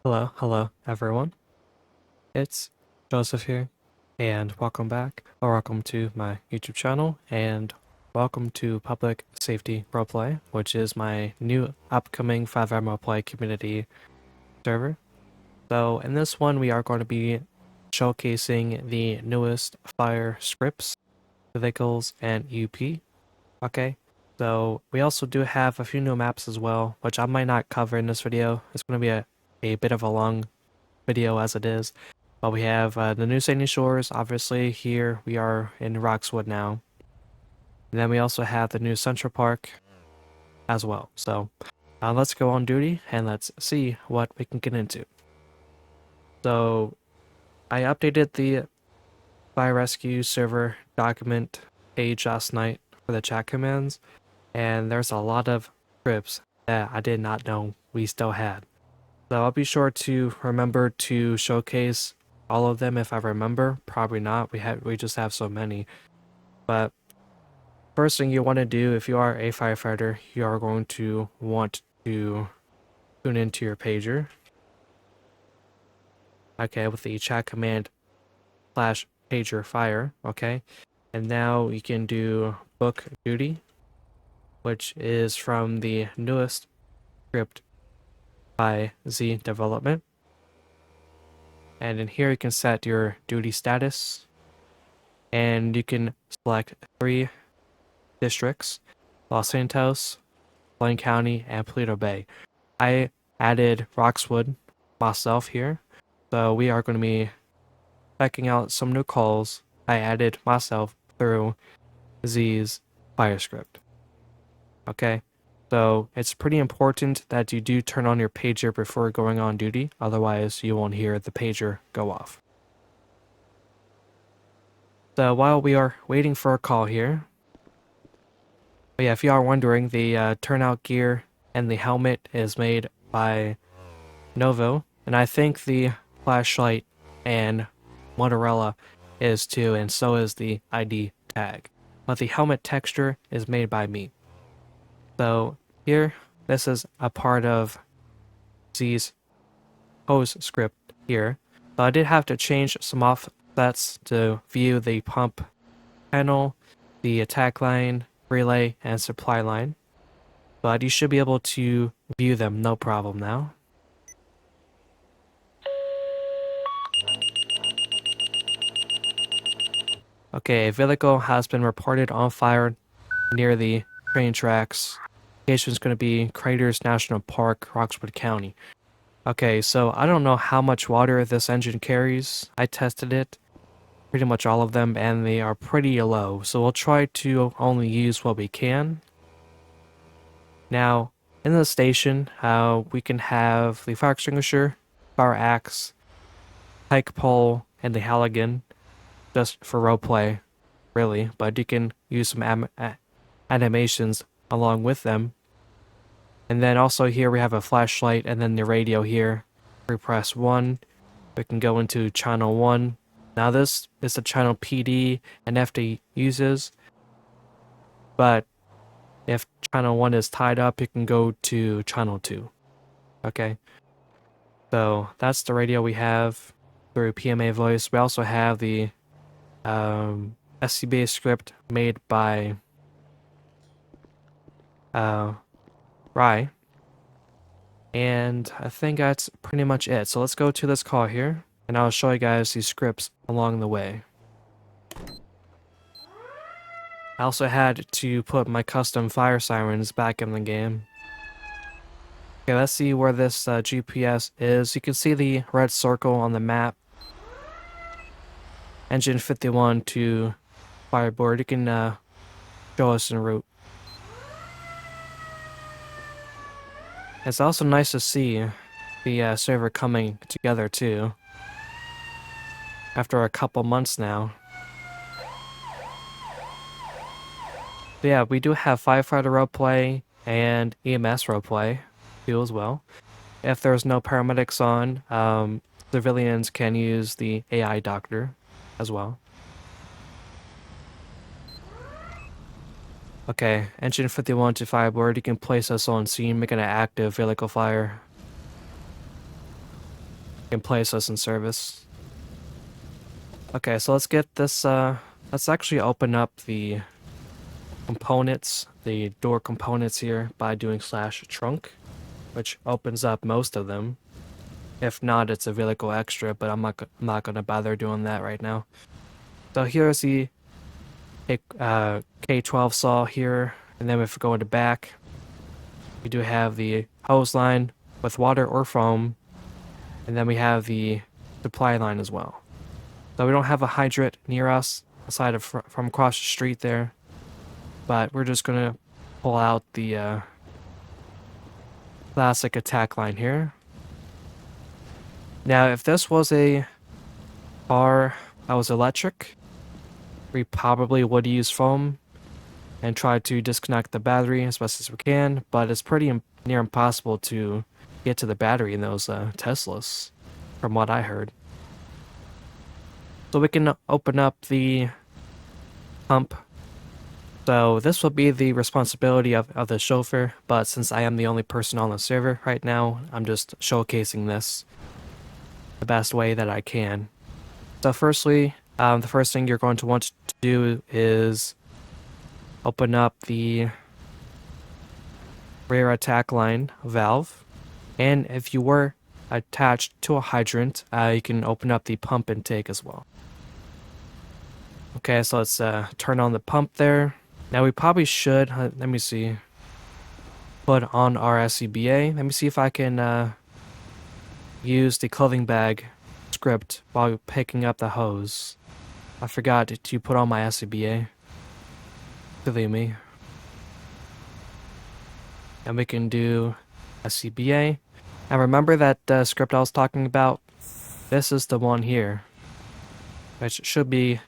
Hello everyone. It's Joseph here, and welcome back, or welcome to my YouTube channel, and welcome to Public Safety Roleplay, which is my new upcoming FiveM Roleplay community server. So in this one, we are going to be showcasing the newest fire scripts, vehicles, and UP. Okay, so we also do have a few new maps as well, which I might not cover in this video. It's going to be a bit of a long video as it is. But we have the new Sandy Shores. Obviously, here we are in Roxwood now. And then we also have the new Central Park as well. So let's go on duty and let's see what we can get into. So I updated the Fire Rescue server document page last night for the chat commands, and there's a lot of scripts that I did not know we still had. So I'll be sure to remember to showcase all of them if I remember. Probably not. We just have so many. But first thing you want to do if you are a firefighter, you are going to want to tune into your pager. Okay, with the chat command /pager fire. Okay, and now you can do book duty, which is from the newest script by Zea Development. And in here you can set your duty status, and you can select 3 districts: Los Santos, Blaine County, and Paleto Bay. I added Roxwood myself here, so we are going to be checking out some new calls I added myself through Zea's fire script. Okay, so it's pretty important that you do turn on your pager before going on duty, otherwise you won't hear the pager go off. So while we are waiting for a call here, but yeah, if you are wondering, the turnout gear and the helmet is made by Novo, and I think the flashlight and Motorola is too, and so is the ID tag. But the helmet texture is made by me. So here, this is a part of Zea's hose script here. So I did have to change some offsets to view the pump panel, the attack line, relay, and supply line. But you should be able to view them no problem now. Okay, a vehicle has been reported on fire near the train tracks. Location is going to be Craters National Park, Roxwood County. Okay, so I don't know how much water this engine carries. I tested it, pretty much all of them, and they are pretty low. So we'll try to only use what we can. Now, in the station, we can have the fire extinguisher, fire axe, pike pole, and the Halligan, just for roleplay, really. But you can use some animations along with them. And then also here we have a flashlight and then the radio here. We press 1, we can go into channel 1. Now this is the channel PD and FD uses, but if channel 1 is tied up, you can go to channel 2. Okay, so that's the radio we have through PMA voice. We also have the SCBA script made by Rye. And I think that's pretty much it. So let's go to this call here, and I'll show you guys these scripts along the way. I also had to put my custom fire sirens back in the game. Okay, let's see where this GPS is. You can see the red circle on the map. Engine 51 to Fireboard. You can show us en route. It's also nice to see the server coming together too, after a couple months now. But yeah, we do have Firefighter Roleplay and EMS Roleplay too as well. If there's no paramedics on, civilians can use the AI doctor as well. Okay, Engine 51 to Fireboard, you can place us on scene, making an active vehicle fire. can place us in service. Okay, so let's get this, let's actually open up the components, the door components here by doing /trunk, which opens up most of them. If not, it's a vehicle extra, but I'm not gonna bother doing that right now. So here's the K12 saw here, and then if we go in the back, we do have the hose line with water or foam, and then we have the supply line as well. So we don't have a hydrant near us, aside of from across the street there, but we're just gonna pull out the classic attack line here. Now, if this was a car that was electric, we probably would use foam and try to disconnect the battery as best as we can, but it's pretty near impossible to get to the battery in those Teslas, from what I heard. So we can open up the pump. So this will be the responsibility of the chauffeur, but since I am the only person on the server right now, I'm just showcasing this the best way that I can. So firstly, the first thing you're going to want to do is open up the rear attack line valve, and if you were attached to a hydrant, you can open up the pump intake as well. Okay, so let's turn on the pump there. Now we probably should, let me see, put on our SCBA. Let me see if I can use the clothing bag script while picking up the hose. I forgot to put on my SCBA. Believe me. And we can do SCBA. And remember that script I was talking about? This is the one here, which should be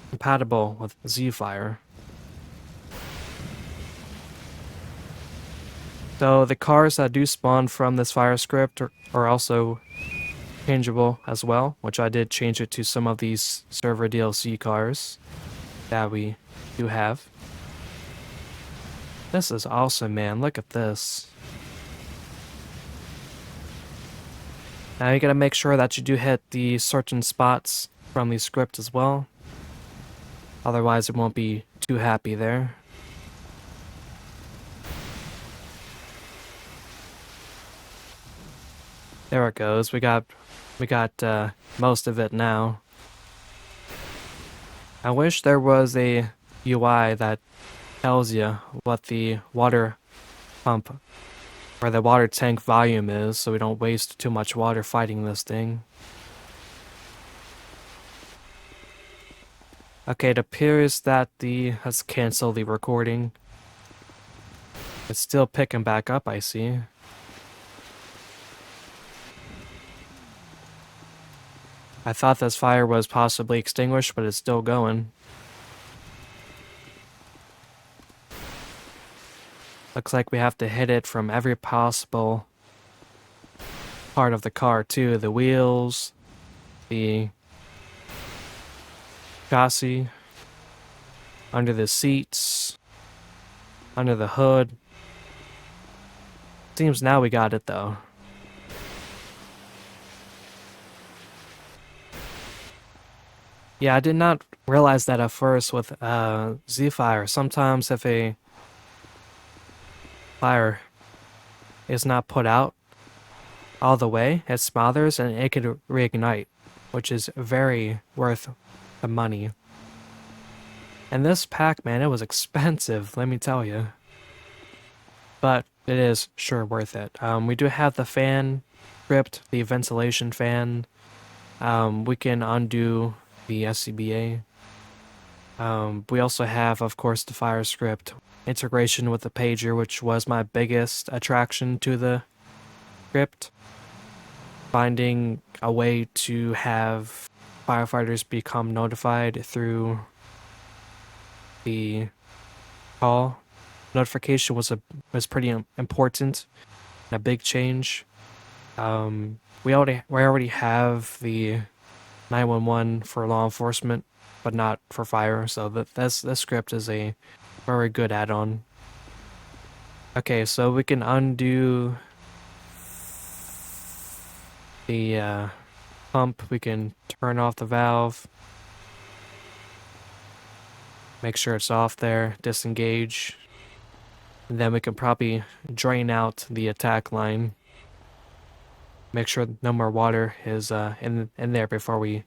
compatible with Zea Fire. So the cars that do spawn from this fire script are also changeable as well, which I did change it to some of these server DLC cars that we do have. This is awesome, man. Look at this. Now you gotta make sure that you do hit the certain spots from the script as well. Otherwise it won't be too happy there. There it goes. We got most of it now. I wish there was a UI that tells you what the water pump or the water tank volume is, so we don't waste too much water fighting this thing. Okay, it appears that let's cancel the recording. It's still picking back up, I see. I thought this fire was possibly extinguished, but it's still going. Looks like we have to hit it from every possible part of the car too. The wheels, the chassis, under the seats, under the hood. Seems now we got it though. Yeah, I did not realize that at first with Zea Fire. Sometimes if a fire is not put out all the way, it smothers and it could reignite, which is very worth the money. And this pack, man, it was expensive, let me tell you. But it is sure worth it. We do have the fan script, the ventilation fan. We can undo the SCBA. We also have, of course, the fire script integration with the pager, which was my biggest attraction to the script. Finding a way to have firefighters become notified through the call notification was pretty important, a big change. We already have the 911 for law enforcement, but not for fire, so this script is a very good add-on. Okay, so we can undo the pump, we can turn off the valve. Make sure it's off there, disengage. And then we can probably drain out the attack line. Make sure no more water is in there before we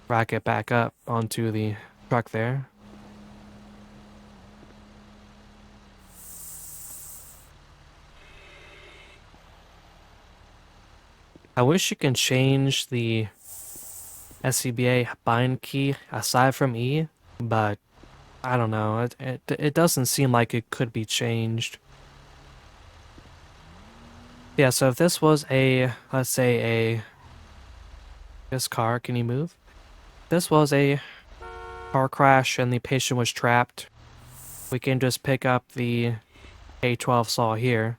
rack it back up onto the truck there. I wish you can change the SCBA bind key aside from E, but I don't know. It doesn't seem like it could be changed. Yeah, so if this was a, let's say this car, can you move? This was a car crash and the patient was trapped. We can just pick up the A12 saw here,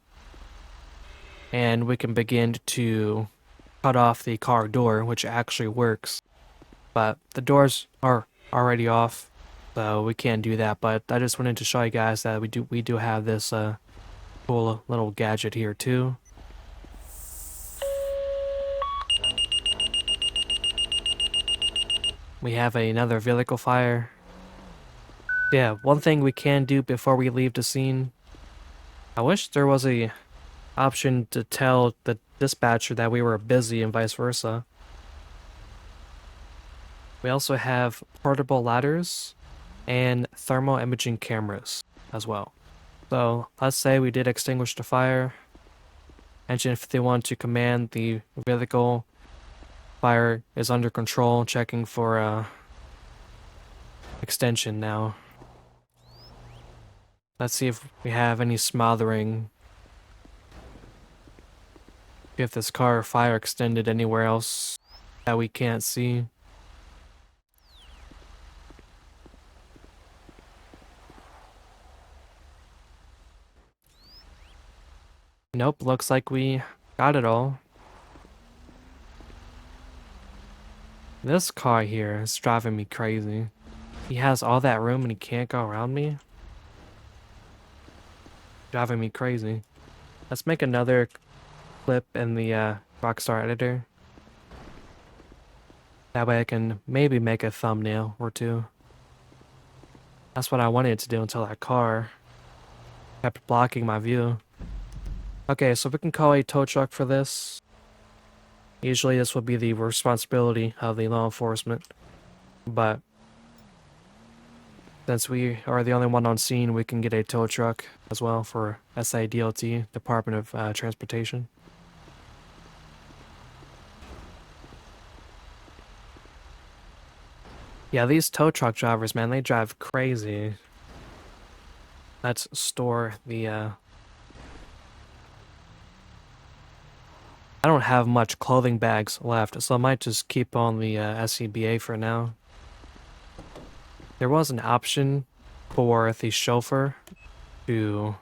and we can begin to cut off the car door, which actually works. But the doors are already off, so we can't do that. But I just wanted to show you guys that we do have this cool little gadget here too. We have another vehicle fire. Yeah, one thing we can do before we leave the scene. I wish there was a option to tell the dispatcher that we were busy and vice versa. We also have portable ladders and thermal imaging cameras as well. So let's say we did extinguish the fire. Engine 51 to command the vehicle. Fire is under control, checking for extension now. Let's see if we have any smothering. If this car or fire extended anywhere else that we can't see. Nope, looks like we got it all. This car here is driving me crazy. He has all that room and he can't go around me. Driving me crazy. Let's make another clip in the Rockstar editor. That way I can maybe make a thumbnail or two. That's what I wanted to do until that car kept blocking my view. Okay, so we can call a tow truck for this. Usually this would be the responsibility of the law enforcement, but since we are the only one on scene, we can get a tow truck as well for SIDLT, Department of Transportation. Yeah, these tow truck drivers, man, they drive crazy. Let's store the I don't have much clothing bags left, so I might just keep on the SCBA for now. There was an option for the chauffeur to...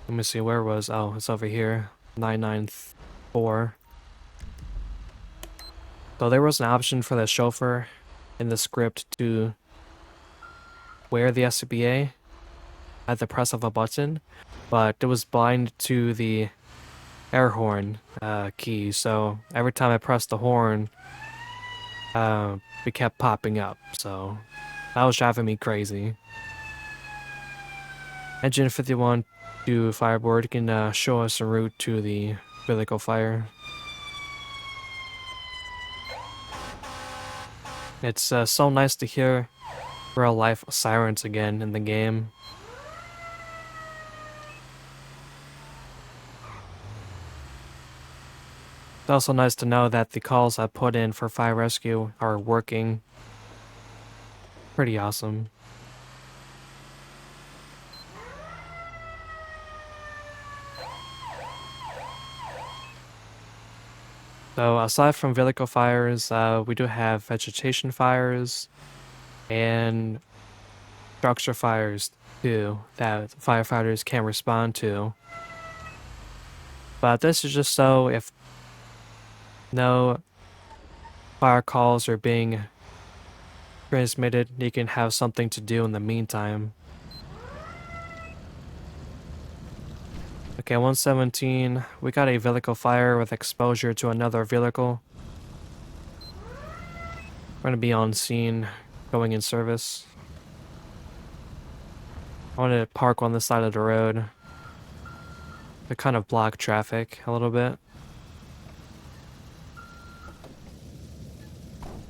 Let me see, where was... Oh, it's over here. 994. So there was an option for the chauffeur in the script to wear the SCBA at the press of a button, but it was blind to the air horn key, so every time I pressed the horn, it kept popping up, so that was driving me crazy. Engine 51 to Fireboard can show us a route to the vehicle fire. It's so nice to hear real life sirens again in the game. It's also nice to know that the calls I put in for Fire Rescue are working. Pretty awesome. So aside from vehicle fires, we do have vegetation fires and structure fires too that firefighters can respond to. But this is just so if no fire calls are being transmitted, you can have something to do in the meantime. Okay, 117. We got a vehicle fire with exposure to another vehicle. We're gonna be on scene, going in service. I want to park on the side of the road to kind of block traffic a little bit.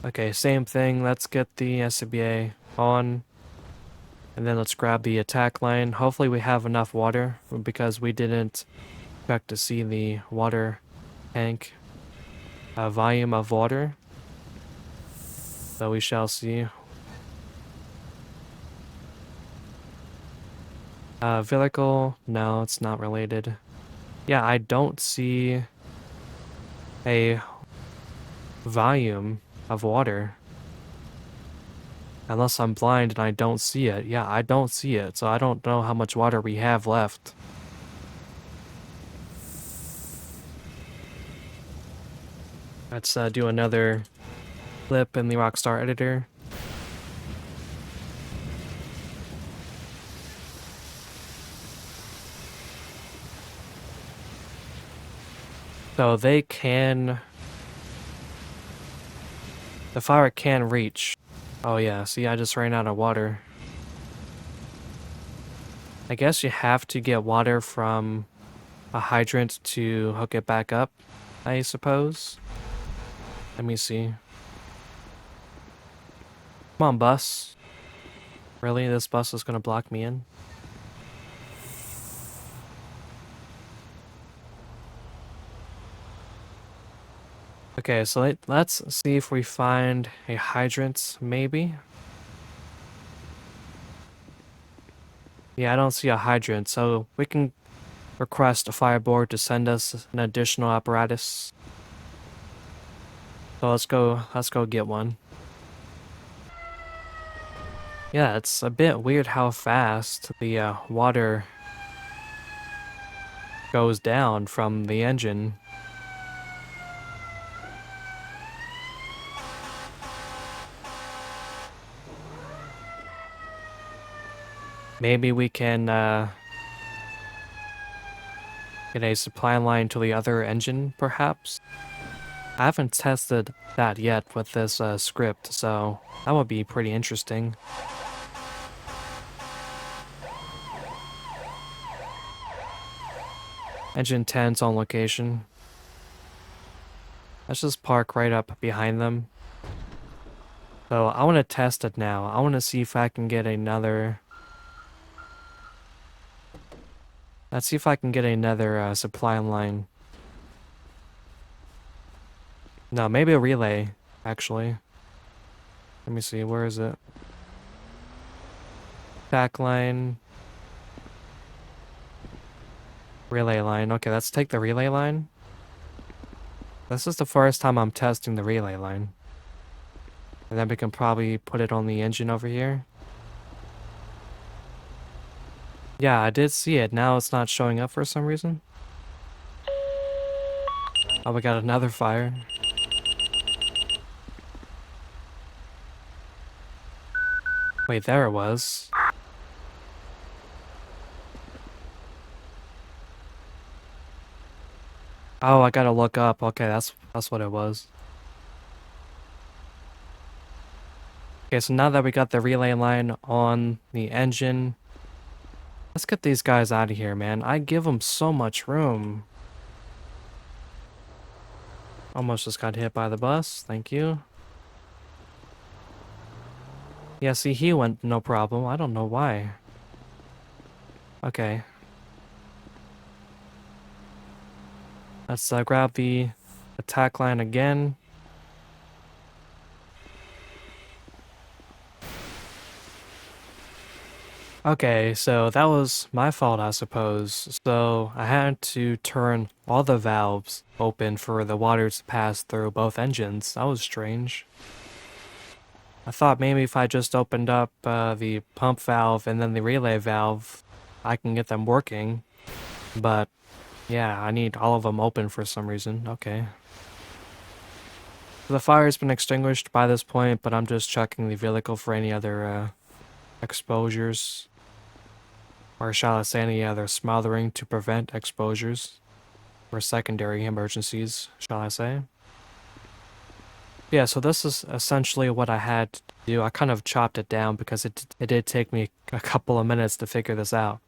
Okay, same thing. Let's get the SCBA on. And then let's grab the attack line. Hopefully we have enough water because we didn't expect to see the water tank volume of water. So we shall see. Vehicle, no, it's not related. Yeah, I don't see a volume of water. Unless I'm blind and I don't see it. Yeah, I don't see it, so I don't know how much water we have left. Let's do another flip in the Rockstar editor. So they can... The fire can reach. Oh yeah, see, I just ran out of water. I guess you have to get water from a hydrant to hook it back up, I suppose. Let me see. Come on, bus. Really? This bus is gonna block me in? Okay, so let's see if we find a hydrant, maybe. Yeah, I don't see a hydrant, so we can request a fire board to send us an additional apparatus. So let's go get one. Yeah, it's a bit weird how fast the water goes down from the engine. Maybe we can get a supply line to the other engine, perhaps? I haven't tested that yet with this script, so that would be pretty interesting. Engine 10's on location. Let's just park right up behind them. So I want to test it now. I want to see if I can get another... Let's see if I can get another supply line. No, maybe a relay, actually. Let me see, where is it? Back line. Relay line. Okay, let's take the relay line. This is the first time I'm testing the relay line. And then we can probably put it on the engine over here. Yeah, I did see it. Now it's not showing up for some reason. Oh, we got another fire. Wait, there it was. Oh, I gotta look up. Okay, that's what it was. Okay, so now that we got the relay line on the engine, let's get these guys out of here, man. I give them so much room. Almost just got hit by the bus. Thank you. Yeah, see, he went no problem. I don't know why. Okay. Let's grab the attack line again. Okay, so that was my fault, I suppose. So I had to turn all the valves open for the water to pass through both engines. That was strange. I thought maybe if I just opened up the pump valve and then the relay valve, I can get them working. But yeah, I need all of them open for some reason. Okay. The fire's been extinguished by this point, but I'm just checking the vehicle for any other exposures. or shall I say any other smothering to prevent exposures or secondary emergencies, shall I say. Yeah, so this is essentially what I had to do. I kind of chopped it down because it did take me a couple of minutes to figure this out.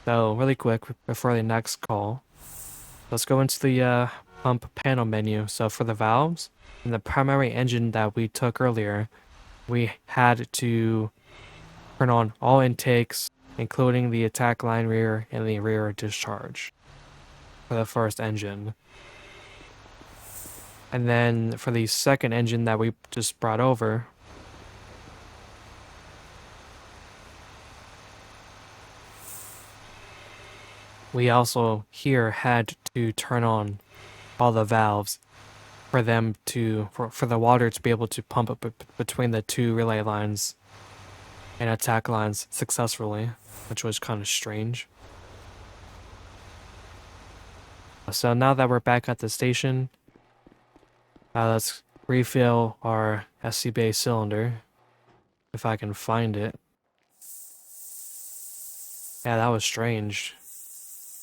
So really quick, before the next call, let's go into the pump panel menu. So for the valves and the primary engine that we took earlier, we had to turn on all intakes, including the attack line rear and the rear discharge for the first engine. And then for the second engine that we just brought over, we also here had to turn on all the valves for them to, for the water to be able to pump up between the two relay lines and attack lines successfully, which was kind of strange. So now that we're back at the station, let's refill our SC base cylinder, if I can find it. Yeah, that was strange.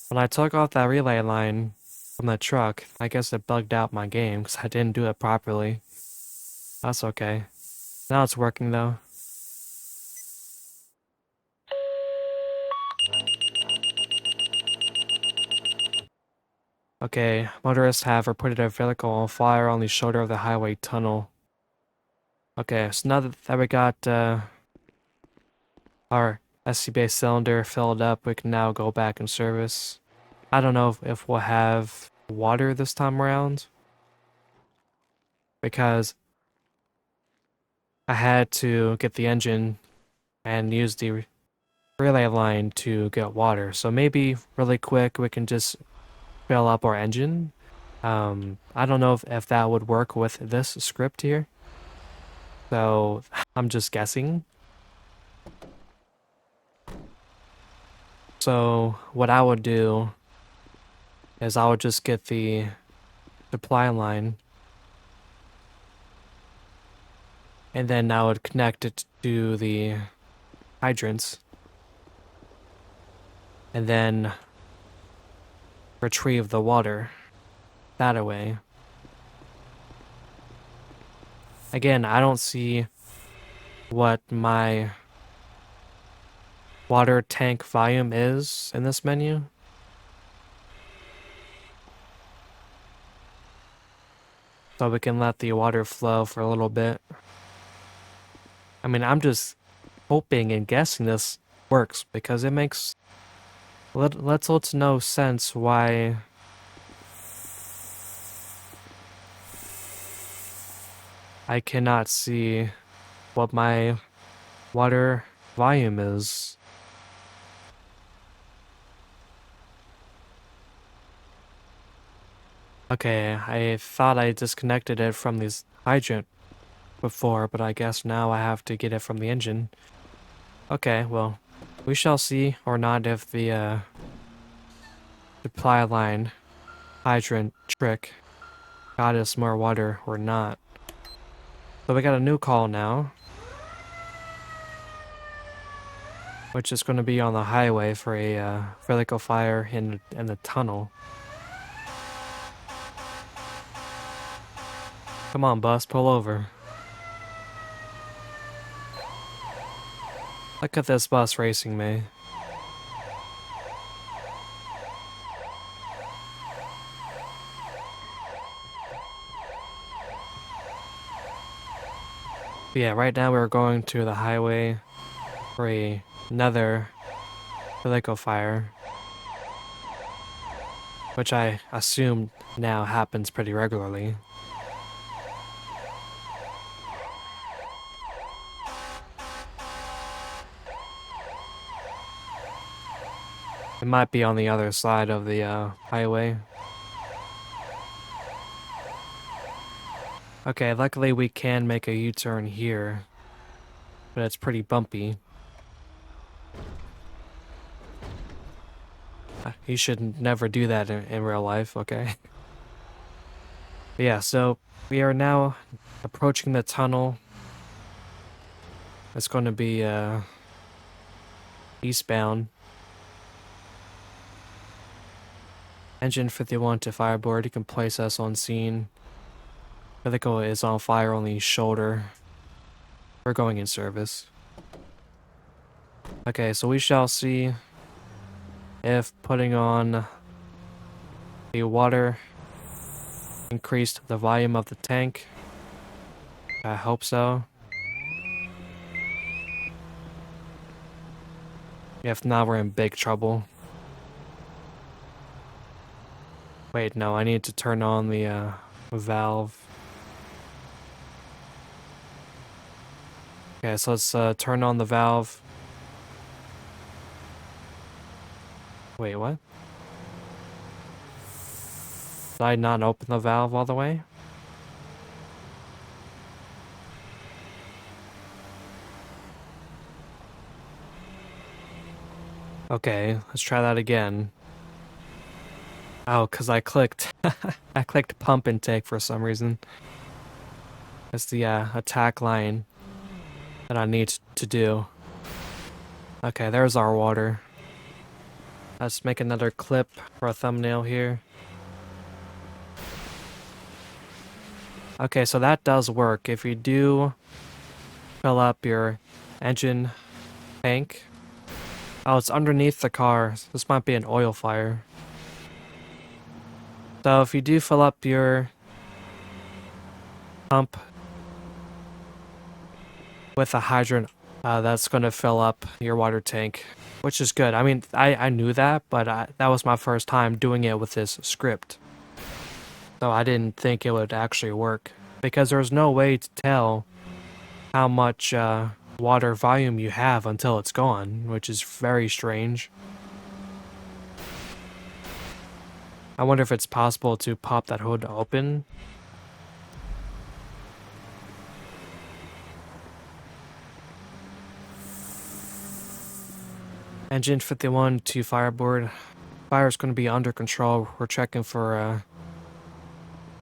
When I took off that relay line from the truck, I guess it bugged out my game because I didn't do it properly. That's okay. Now it's working though. Okay, motorists have reported a vehicle on fire on the shoulder of the highway tunnel. Okay, so now that we got our SC base cylinder filled up, we can now go back in service. I don't know if we'll have water this time around, because I had to get the engine and use the relay line to get water. So maybe really quick we can just fill up our engine. I don't know if that would work with this script here. So I'm just guessing. So what I would do is I would just get the supply line, and then I would connect it to the hydrants, and then retrieve the water that way. Again, I don't see what my water tank volume is in this menu. So we can let the water flow for a little bit. I mean, I'm just hoping and guessing this works because it makes little to no sense why I cannot see what my water volume is. Okay, I thought I disconnected it from this hydrant before, but I guess now I have to get it from the engine. Okay, well, we shall see or not if the supply line hydrant trick got us more water or not. So we got a new call now, which is going to be on the highway for a vertical fire in the tunnel. Come on, bus, pull over. Look at this bus racing me. But yeah, right now we're going to the highway for another vertical fire, which I assume now happens pretty regularly. It might be on the other side of the highway. Okay, luckily we can make a U-turn here, but it's pretty bumpy. You should never do that in real life, okay? But yeah, so we are now approaching the tunnel. It's going to be eastbound. Engine 51 to fireboard, you can place us on scene. Vehicle is on fire on the shoulder. We're going in service. Okay, so we shall see if putting on the water increased the volume of the tank. I hope so. If not, we're in big trouble. Wait, no, I need to turn on the valve. Okay, so let's turn on the valve. Wait, what? Did I not open the valve all the way? Okay, let's try that again. Oh, because I clicked I clicked pump intake for some reason. That's the attack line that I need to do. Okay, there's our water. Let's make another clip for a thumbnail here. Okay, so that does work. If you do fill up your engine tank. Oh, it's underneath the car. This might be an oil fire. So if you do fill up your pump with a hydrant, that's going to fill up your water tank, which is good. I mean, I knew that, but that was my first time doing it with this script. So I didn't think it would actually work, because there's no way to tell how much water volume you have until it's gone, which is very strange. I wonder if it's possible to pop that hood open. Engine 51 to fireboard. Fire's going to be under control. We're checking for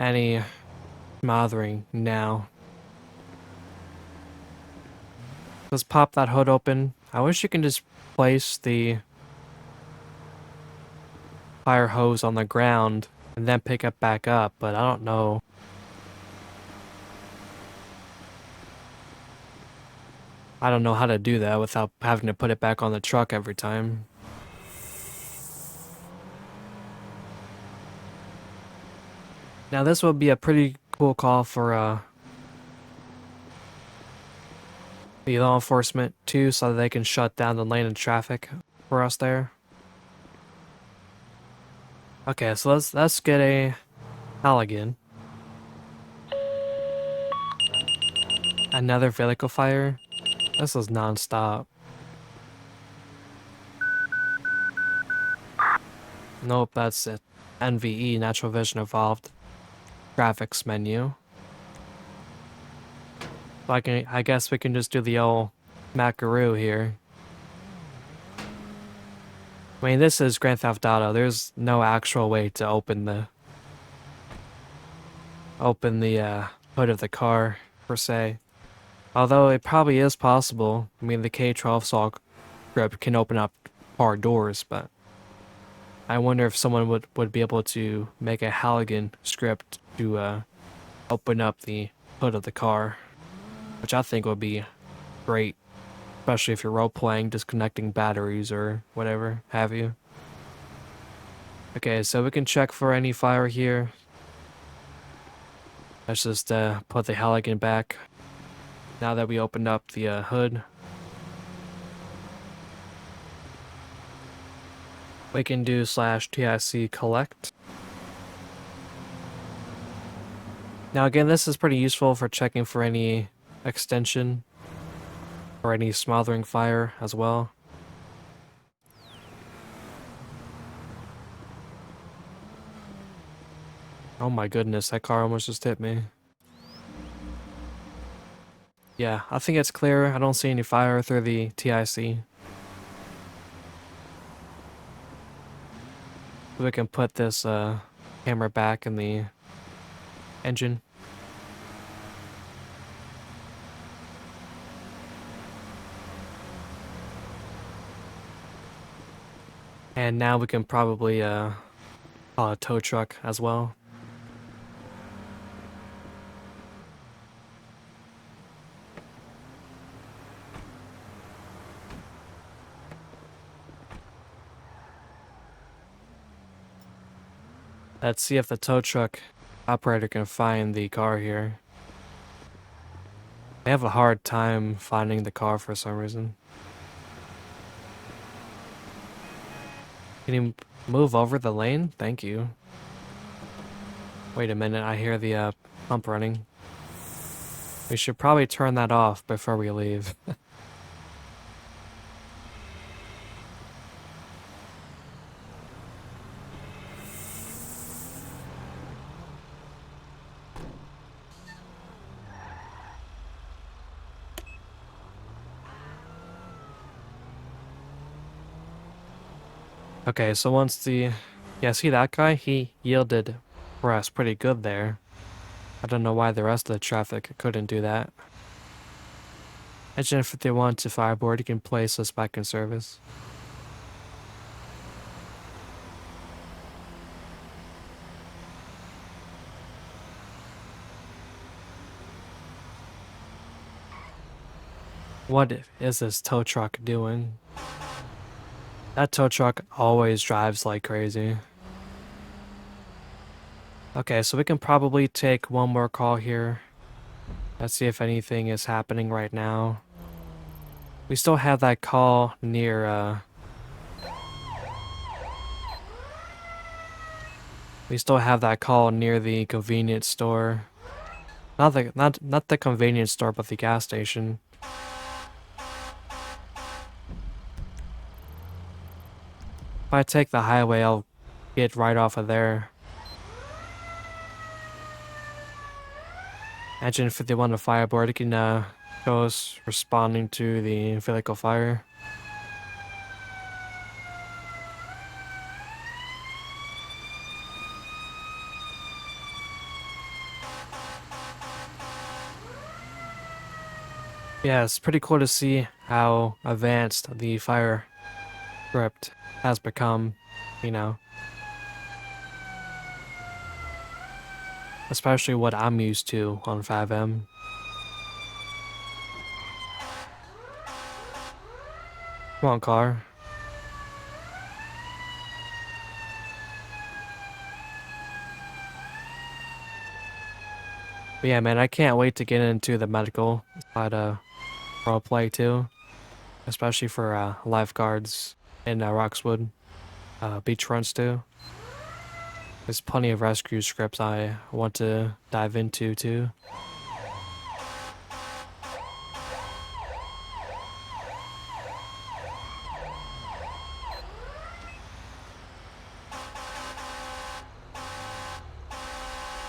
any smothering now. Let's pop that hood open. I wish you can just place the fire hose on the ground and then pick it back up, but I don't know. I don't know how to do that without having to put it back on the truck every time. Now this would be a pretty cool call for the law enforcement too, so that they can shut down the lane of traffic for us there. Okay, so let's get a Halligan. Another vehicle fire. This is non-stop. Nope, that's it. NVE, Natural Vision Evolved graphics menu. So I guess we can just do the old macaroo here. I mean, this is Grand Theft Auto. There's no actual way to open the hood of the car per se. Although it probably is possible. I mean, the K-12 saw script can open up car doors, but I wonder if someone would be able to make a Halligan script to open up the hood of the car, which I think would be great, especially if you're role-playing, disconnecting batteries or whatever have you. Okay, so we can check for any fire here. Let's just put the Halligan back now that we opened up the hood. We can do /TIC collect. Now again, this is pretty useful for checking for any extension or any smothering fire as well. Oh my goodness, that car almost just hit me. Yeah, I think it's clear. I don't see any fire through the TIC. We can put this camera back in the engine. And now we can probably tow truck as well. Let's see if the tow truck operator can find the car here. I have a hard time finding the car for some reason. Can you move over the lane? Thank you. Wait a minute, I hear the pump running. We should probably turn that off before we leave. Okay, so once the... Yeah, see that guy? He yielded for us pretty good there. I don't know why the rest of the traffic couldn't do that. Engine 51 to Fireboard, you can place us back in service. What is this tow truck doing? That tow truck always drives like crazy. Okay, so we can probably take one more call here. Let's see if anything is happening right now. We still have that call near, we still have that call near the convenience store. Not the convenience store, but the gas station. If I take the highway, I'll get right off of there. Engine 51 to Fireboard, it can show us responding to the vehicle fire. Yeah, it's pretty cool to see how advanced the fire script has become, you know. Especially what I'm used to on FiveM. Come on, car. But yeah, man, I can't wait to get into the medical side of roleplay too. Especially for lifeguards in Roxwood. Beach runs too. There's plenty of rescue scripts I want to dive into too.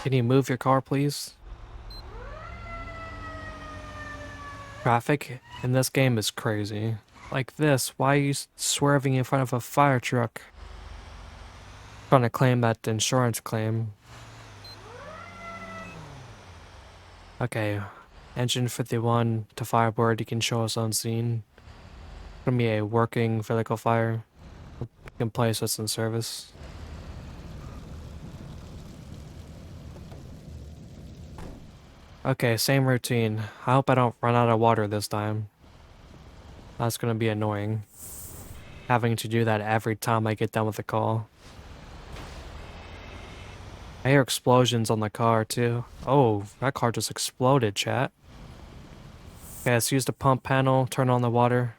Can you move your car, please? Traffic in this game is crazy. Like this, why are you swerving in front of a fire truck? Trying to claim that insurance claim. Okay, engine 51 to Fireboard, you can show us on scene. It's gonna be a working vehicle fire. You can place us in service. Okay, same routine. I hope I don't run out of water this time. That's gonna be annoying. Having to do that every time I get done with the call. I hear explosions on the car too. Oh, that car just exploded, chat. Okay, let's use the pump panel, turn on the water.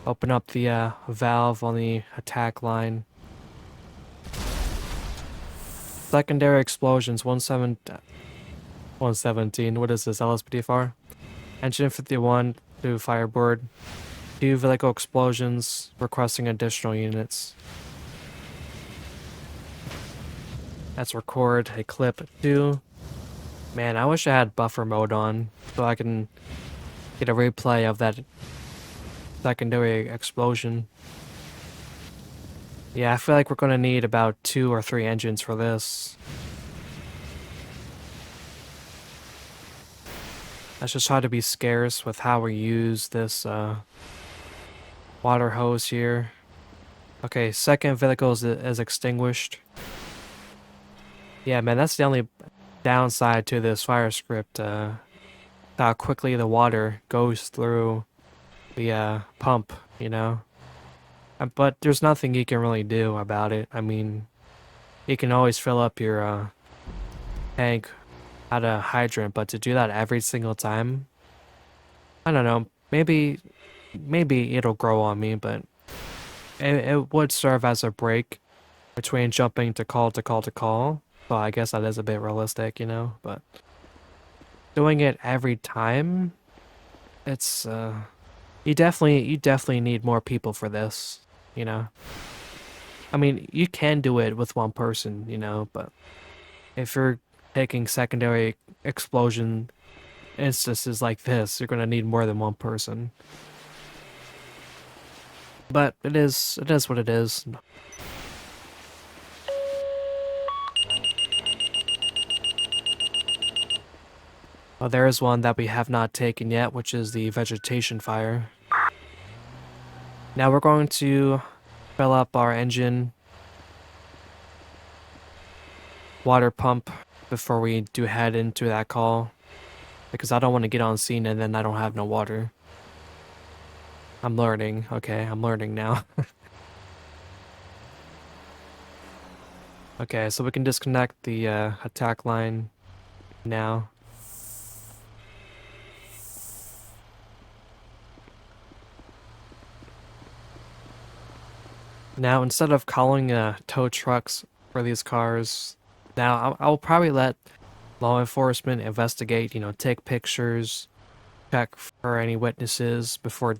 Open up the valve on the attack line. Secondary explosions, 117. What is this, LSPDFR? Engine 51 to Fireboard. 2 vehicle explosions, requesting additional units. Let's record a clip 2. Man, I wish I had buffer mode on so I can get a replay of that secondary explosion. Yeah, I feel like we're gonna need about 2 or 3 engines for this. Let's just try to be scarce with how we use this water hose here. Okay, second vehicle is extinguished. Yeah, man, that's the only downside to this fire script. How quickly the water goes through the pump, you know? But there's nothing you can really do about it. I mean, you can always fill up your tank at a hydrant, but to do that every single time, I don't know. Maybe it'll grow on me, but it would serve as a break between jumping to call to call to call. So I guess that is a bit realistic, you know? But doing it every time, it's you definitely need more people for this, you know? I mean, you can do it with one person, you know, but if you're taking secondary explosion instances like this, you're gonna need more than one person. But it is what it is. Oh, there is one that we have not taken yet, which is the Vegetation fire. Now we're going to fill up our engine water pump before we do head into that call, because I don't want to get on scene and then I don't have no water. I'm learning, okay, I'm learning now. Okay, so we can disconnect the attack line now. Now, instead of calling tow trucks for these cars, now I'll probably let law enforcement investigate, you know, take pictures, check for any witnesses before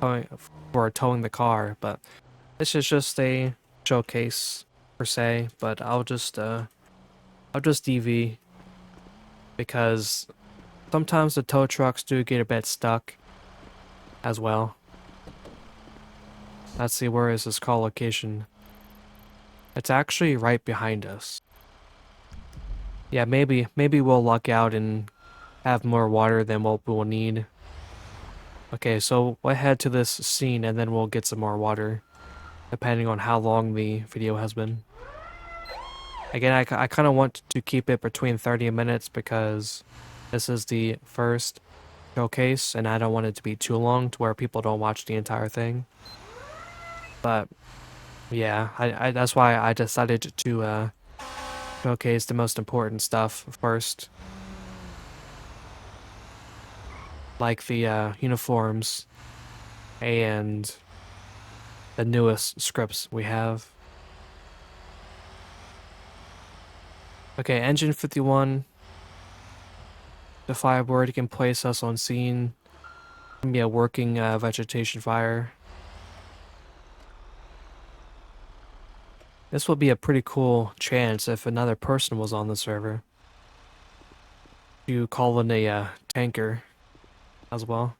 towing the car. But this is just a showcase per se. But I'll just DV because sometimes the tow trucks do get a bit stuck as well. Let's see, where is this call location? It's actually right behind us. Yeah, maybe we'll luck out and have more water than what we'll need. Okay, so we'll head to this scene and then we'll get some more water, depending on how long the video has been. Again, I kind of want to keep it between 30 minutes because this is the first showcase and I don't want it to be too long to where people don't watch the entire thing. But yeah, I that's why I decided to showcase the most important stuff first. Like the uniforms and the newest scripts we have. Okay, Engine 51. The fireboard can place us on scene. Can be a working vegetation fire. This will be a pretty cool chance if another person was on the server. You call in a tanker as well.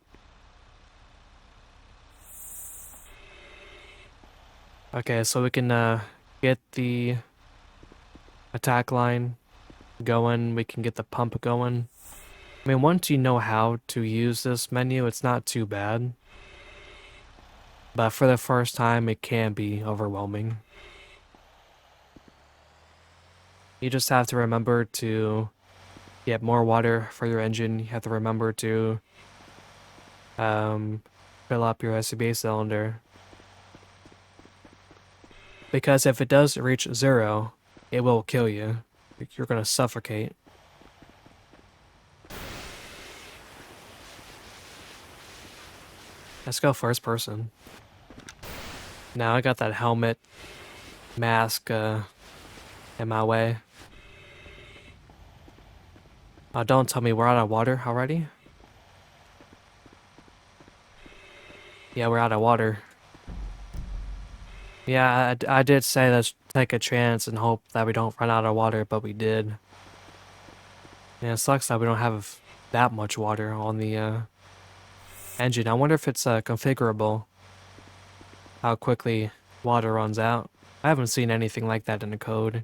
Okay, so we can get the attack line going. We can get the pump going. I mean, once you know how to use this menu, it's not too bad. But for the first time, it can be overwhelming. You just have to remember to get more water for your engine. You have to remember to fill up your SCBA cylinder. Because if it does reach 0, it will kill you. You're gonna suffocate. Let's go first person. Now I got that helmet, mask in my way. Don't tell me we're out of water already. Yeah, we're out of water. Yeah, I did say let's take a chance and hope that we don't run out of water, but we did. Yeah, it sucks that we don't have that much water on the engine. I wonder if it's configurable, how quickly water runs out. I haven't seen anything like that in the code.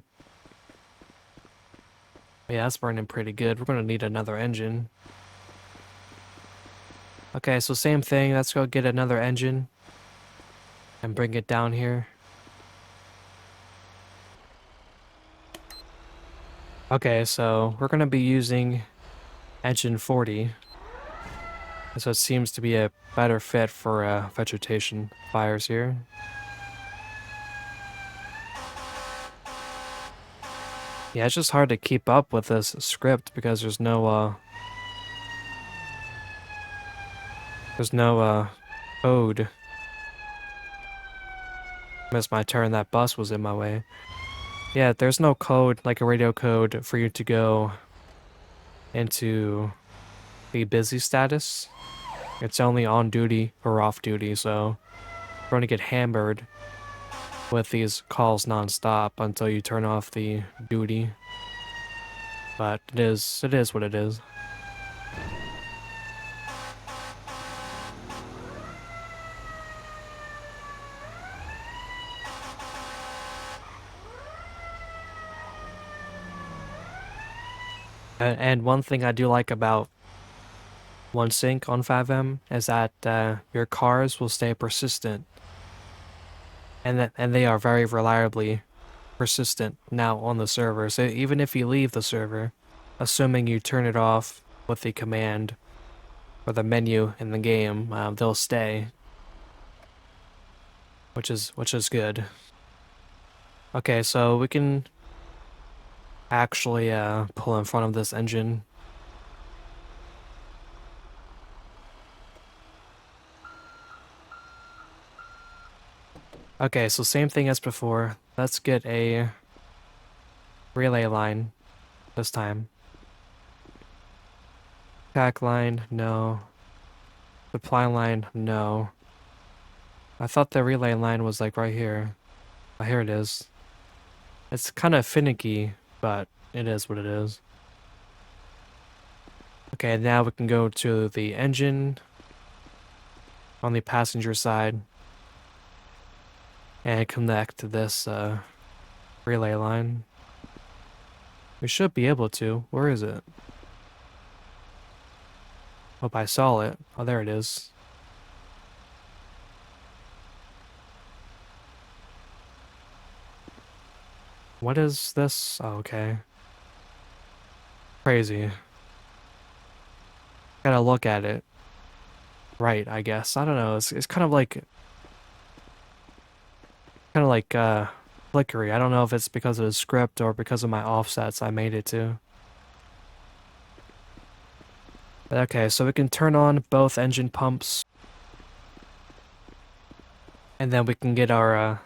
But yeah, that's burning pretty good. We're gonna need another engine. Okay, so same thing. Let's go get another engine and bring it down here. Okay, so we're gonna be using engine 40. So it seems to be a better fit for vegetation fires here. Yeah, it's just hard to keep up with this script because there's no code. Missed my turn, that bus was in my way. Yeah, there's no code, like a radio code, for you to go into the busy status. It's only on duty or off duty, so you're going to get hammered with these calls non-stop until you turn off the duty. But it is what it is. And one thing I do like about one sync on FiveM is that your cars will stay persistent, and they are very reliably persistent now on the server. So even if you leave the server, assuming you turn it off with the command or the menu in the game, they'll stay, which is good. Okay, so we can actually pull in front of this engine. Okay, so same thing as before. Let's get a relay line this time. Pack line, no. Supply line, no. I thought the relay line was like right here. Oh, here it is. It's kind of finicky, but it is what it is. Okay, now we can go to the engine on the passenger side and connect to this relay line. We should be able to. Where is it? Hope I saw it. Oh, there it is. What is this? Oh, okay. Crazy. Gotta look at it. Right, I guess. I don't know. It's kind of like flickery. I don't know if it's because of the script or because of my offsets I made it to. Okay, so we can turn on both engine pumps. And then we can get our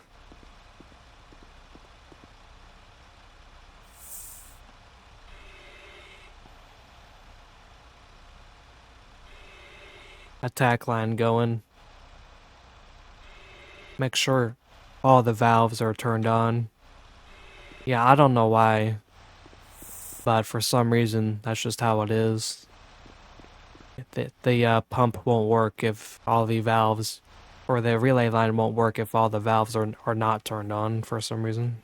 attack line going. Make sure all the valves are turned on. Yeah, I don't know why, but for some reason, that's just how it is. The pump won't work if all the valves, or the relay line won't work if all the valves are not turned on for some reason.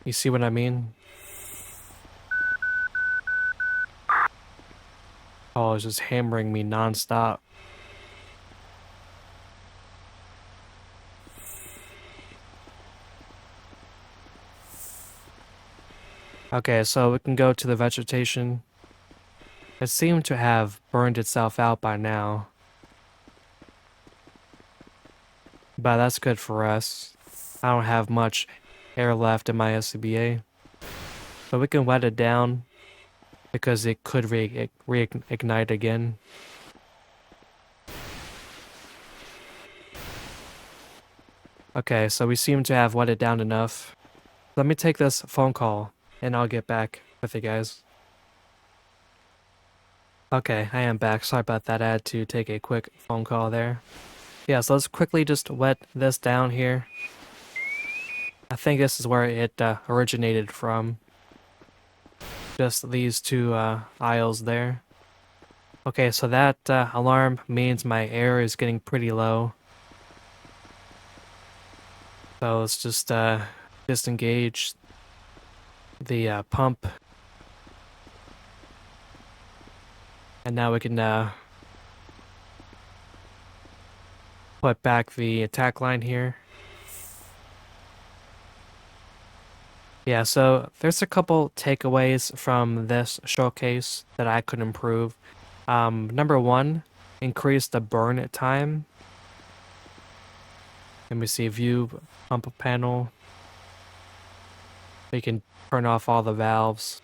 You see what I mean? Oh, it's just hammering me non-stop. Okay, so we can go to the vegetation. It seemed to have burned itself out by now. But that's good for us. I don't have much air left in my SCBA. But we can wet it down because it could reignite again. Okay, so we seem to have wet it down enough. Let me take this phone call and I'll get back with you guys. Okay, I am back. Sorry about that. I had to take a quick phone call there. Yeah, so let's quickly just wet this down here. I think this is where it originated from. Just these two aisles there. Okay, so that alarm means my air is getting pretty low. So let's just disengage the pump. And now we can put back the attack line here. Yeah, so there's a couple takeaways from this showcase that I could improve. Number one, increase the burn time. Let me see, view pump panel. We can turn off all the valves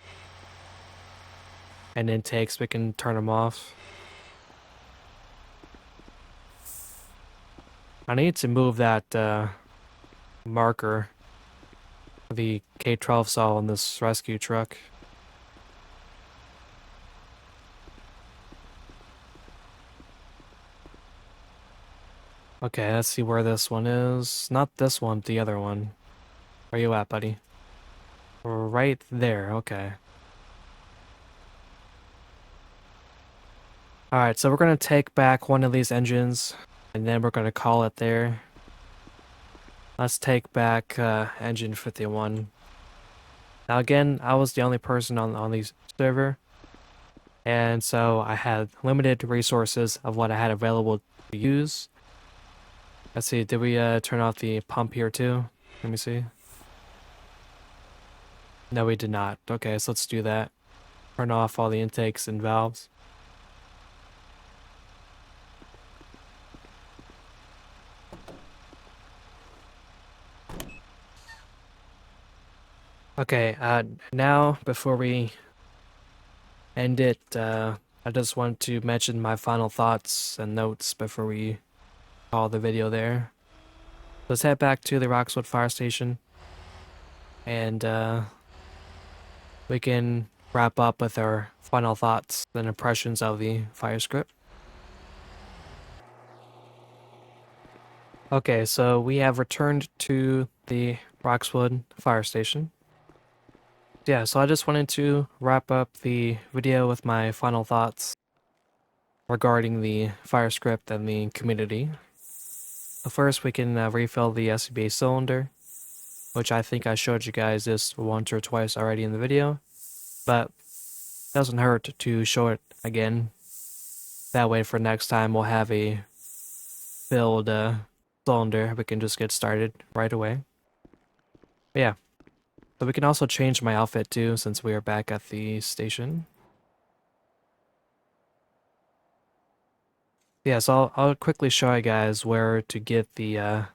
and intakes. We can turn them off. I need to move that marker, the K-12 saw on this rescue truck. Okay, let's see where this one is. Not this one, the other one. Where you at, buddy? Right there, okay. Alright, so we're gonna take back one of these engines, and then we're gonna call it there. Let's take back engine 51. Now again, I was the only person on the server, and so I had limited resources of what I had available to use. Let's see, did we turn off the pump here too? Let me see. No, we did not. Okay, so let's do that. Turn off all the intakes and valves. Okay, now before we end it, I just want to mention my final thoughts and notes before we call the video there. Let's head back to the Roxwood fire station, and we can wrap up with our final thoughts and impressions of the fire script. Okay, so we have returned to the Roxwood fire station. Yeah, so I just wanted to wrap up the video with my final thoughts regarding the fire script and the community. So first, we can refill the SCBA cylinder, which I think I showed you guys this once or twice already in the video, but it doesn't hurt to show it again. That way for next time we'll have a filled cylinder. We can just get started right away. But yeah, so we can also change my outfit too since we are back at the station. Yeah, so I'll quickly show you guys where to get the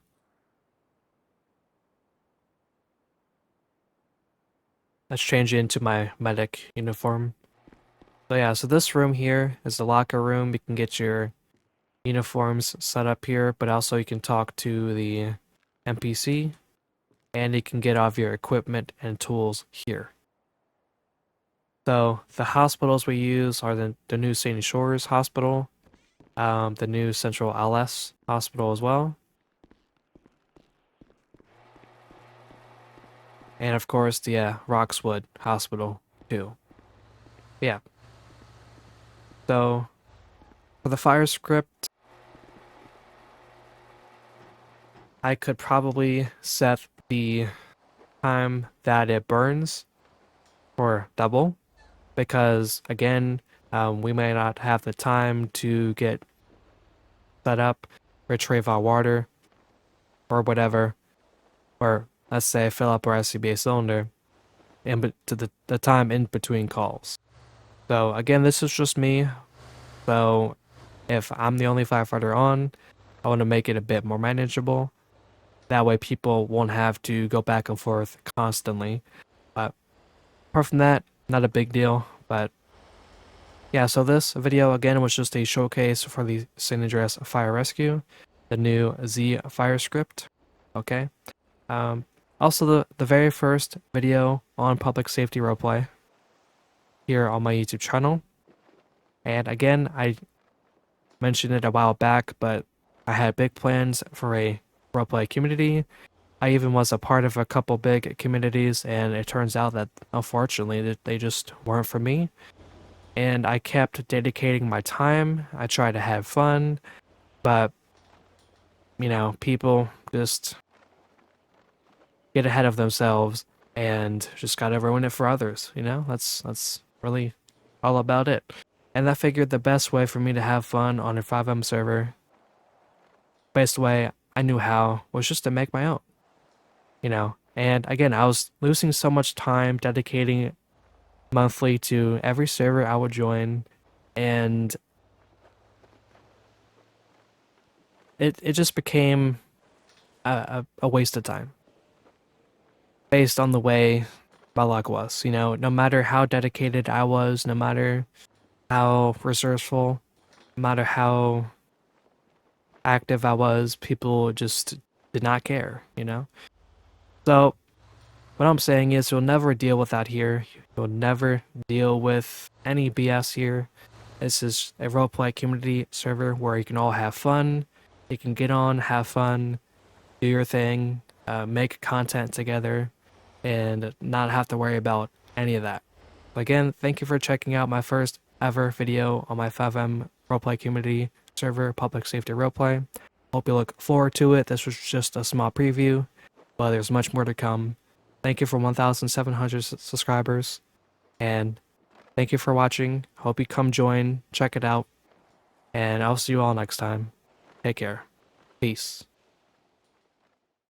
let's change it into my medic uniform. So yeah, so this room here is the locker room. You can get your uniforms set up here, but also you can talk to the NPC, and you can get all of your equipment and tools here. So the hospitals we use are the new St. Shores Hospital, the new Central LS Hospital as well, and of course the Roxwood Hospital too. Yeah. So for the fire script, I could probably set the time that it burns for double, because again, we may not have the time to get set up, retrieve our water, or whatever, or let's say fill up our SCBA cylinder to the time in between calls. So again, this is just me. So if I'm the only firefighter on, I want to make it a bit more manageable. That way people won't have to go back and forth constantly. But apart from that, not a big deal. But yeah, so this video again was just a showcase for the San Andreas Fire Rescue, the new Zea fire script. Okay. Also the very first video on public safety roleplay here on my YouTube channel. And again, I mentioned it a while back, but I had big plans for a roleplay community. I even was a part of a couple big communities, and it turns out that unfortunately they just weren't for me. And I kept dedicating my time. I tried to have fun, but you know, people just get ahead of themselves and just gotta ruin it for others, you know? That's really all about it. And I figured the best way for me to have fun on a FiveM server best way I knew how was just to make my own, you know. And again, I was losing so much time dedicating monthly to every server I would join, and it just became a waste of time based on the way my luck was. You know, no matter how dedicated I was, no matter how resourceful, no matter how active I was, people just did not care, you know? So, what I'm saying is, you'll never deal with that here. You'll never deal with any BS here. This is a roleplay community server where you can all have fun. You can get on, have fun, do your thing, make content together, and not have to worry about any of that. Again, thank you for checking out my first ever video on my FiveM Roleplay community server, Public Safety Roleplay. Hope you look forward to it. This was just a small preview, but there's much more to come. Thank you for 1,700 subscribers, and thank you for watching. Hope you come join, check it out, and I'll see you all next time. Take care. Peace.